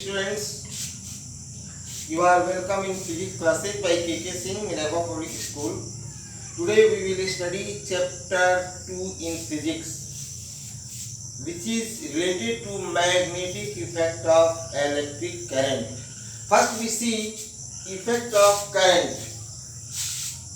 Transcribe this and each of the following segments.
Students, you are welcome in physics classes by KK Singh, Minerva Public School. Today we will study chapter 2 in physics, which is related to magnetic effect of electric current. First we see effect of current.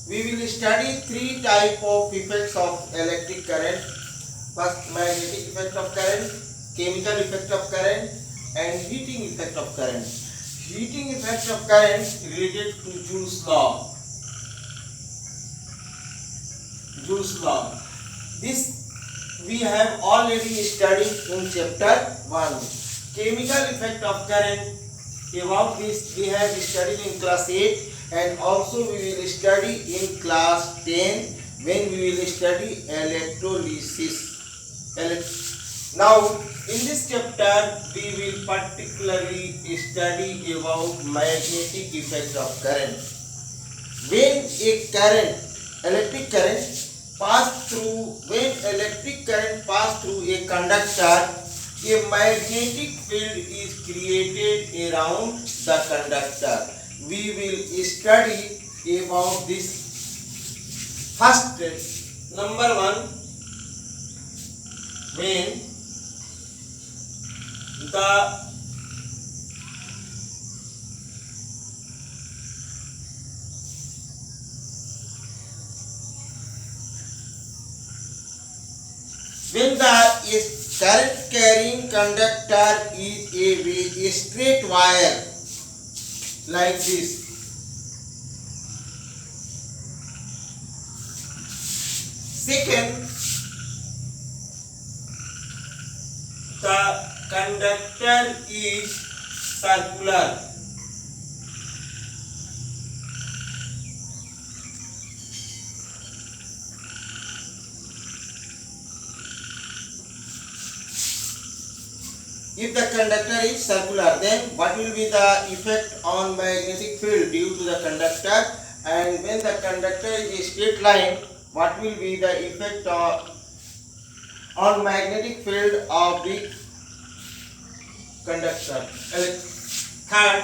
We will study three type of effects of electric current. First, magnetic effect of current, chemical effect of current, and heating effect of current. Heating effect of current related to Joule's law. Joule's law. This we have already studied in chapter 1. Chemical effect of current, about this we have studied in class 8 and also we will study in class 10 when we will study electrolysis. Now in this chapter we will particularly study about magnetic effect of current. When electric current pass through a conductor, a magnetic field is created around the conductor. We will study about this. First, number 1, when the current carrying conductor is a straight wire like this. Second, the conductor is circular. If the conductor is circular, then what will be the effect on magnetic field due to the conductor? And when the conductor is a straight line, what will be the effect on magnetic field of the conductor? Third,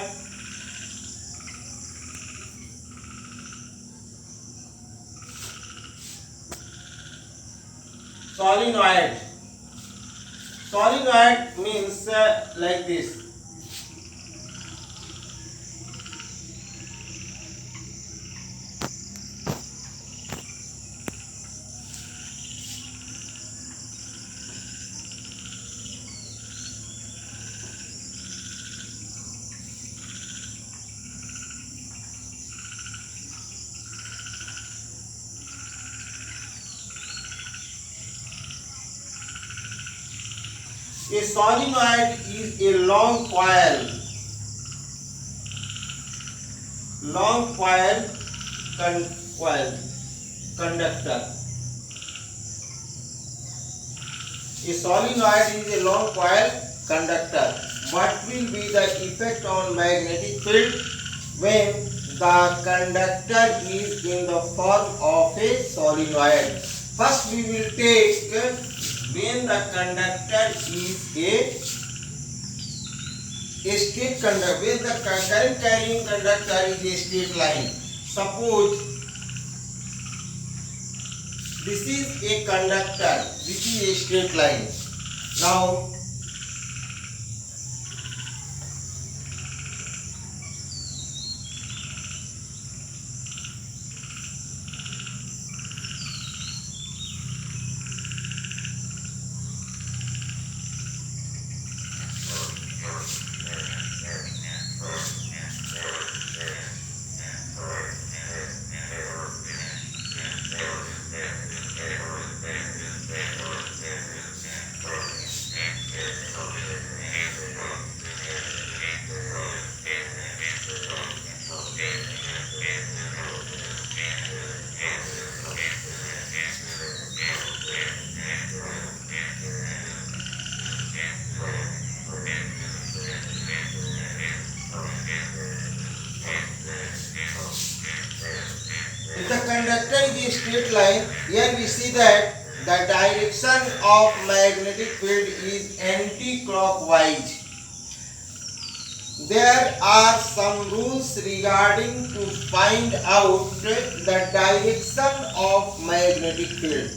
solenoid. Solenoid means like this. A solenoid is a long coil conductor. A solenoid is a long coil conductor. What will be the effect on magnetic field when the conductor is in the form of a solenoid? First we will take when the conductor is a straight conductor, when the current carrying conductor is a straight line. Suppose this is a conductor which is a straight line. Now if the conductor is a straight line, here we see that the direction of magnetic field is anti-clockwise. there are some rules regarding to find out the direction of magnetic field.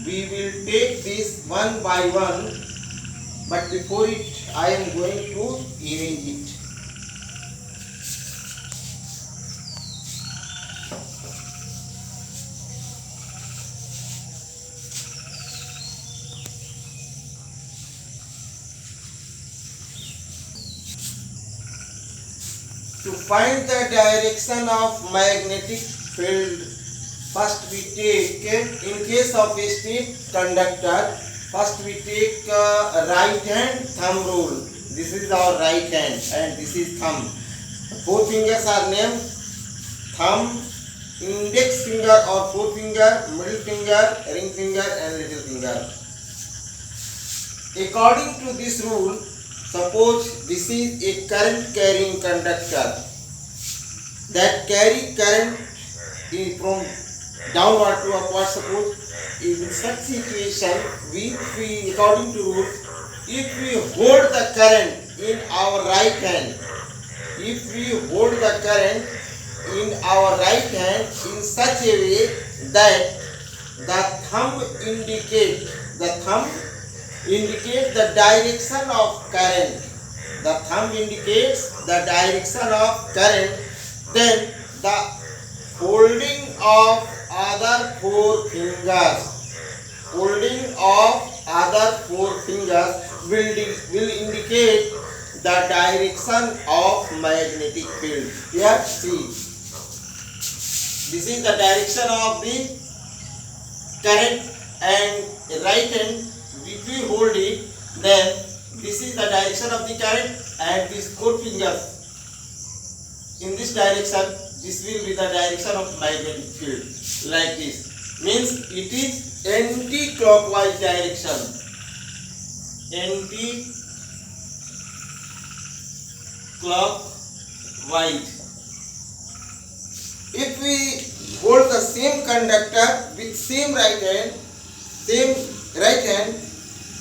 We will take this one by one, but before it I am going to erase it. To find the direction of magnetic field, first we take, in case of a straight conductor, first we take right hand thumb rule. This is our right hand and this is thumb. Four fingers are named thumb, index finger or forefinger, middle finger, ring finger and little finger. According to this rule, suppose this is a current carrying conductor that carry current from downward to upward. Suppose in such situation, we according to rule, if we hold the current in our right hand, if we hold the current in our right hand in such a way that the thumb indicate the direction of current, the thumb indicates the direction of current, then the holding of other four fingers will indicate the direction of magnetic field. Here see, this is the direction of the current and right hand. If we hold it, then this is the direction of the current and these four fingers in this direction, this will be the direction of magnetic field, like this. Means it is anti-clockwise direction. Anti-clockwise. If we hold the same conductor with same right hand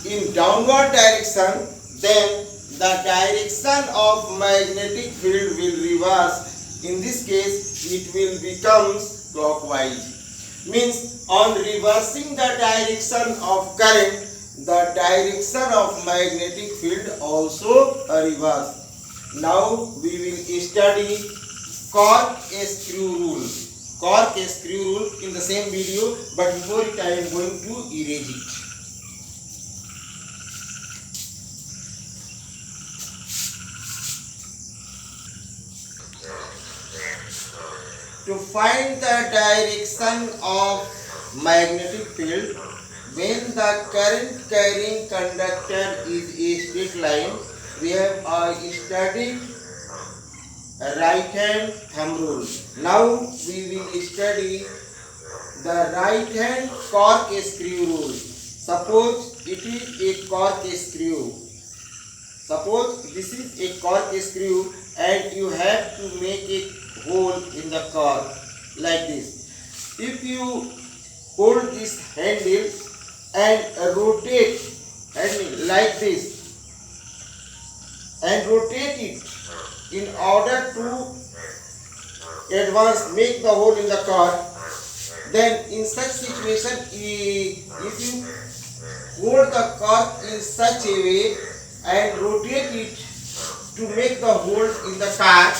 in downward direction, then the direction of magnetic field will reverse. In this case, it will become clockwise. Means on reversing the direction of current, the direction of magnetic field also reverse. Now we will study cork-screw rule. Cork-screw rule in the same video, but before it I am going to erase it. To find the direction of magnetic field, when the current carrying conductor is a straight line, we have studied right hand thumb rule. Now we will study the right hand cork-screw rule. Suppose it is a cork-screw. Suppose this is a cork-screw and you have to make a hole in the cork like this. If you hold this handle and rotate handle like this and rotate it in order to make the hole in the cork, then in such situation, if you hold the cork in such a way and rotate it to make the hole in the cork,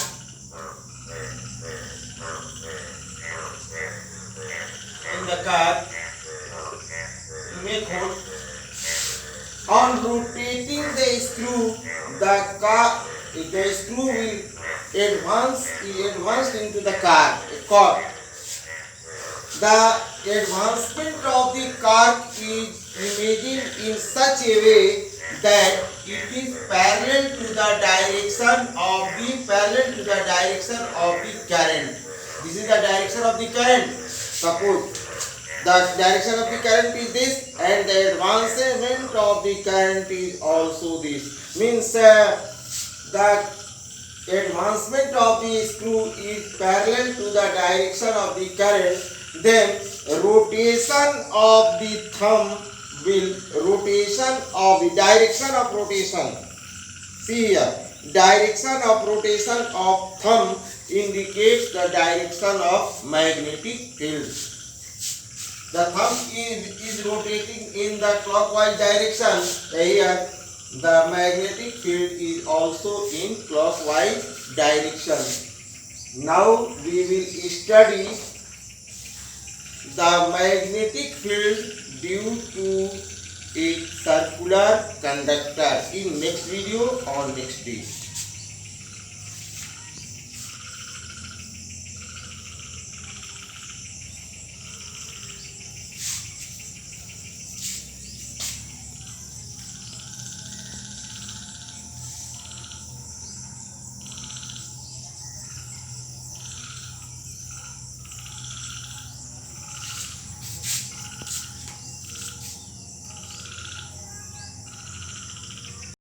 make hole. On rotating the screw, the screw will advance into the cork. The advancement of the cork is imagined in such a way that it is parallel to the direction of the current. This is the direction of the current. Suppose the direction of the current is this and the advancement of the current is also this. Means the advancement of the screw is parallel to the direction of the current, then rotation of the thumb will, rotation of the direction of rotation. See here, direction of rotation of thumb indicates the direction of magnetic field. The thumb is rotating in the clockwise direction. Here the magnetic field is also in clockwise direction. Now we will study the magnetic field due to a circular conductor in next video or next day.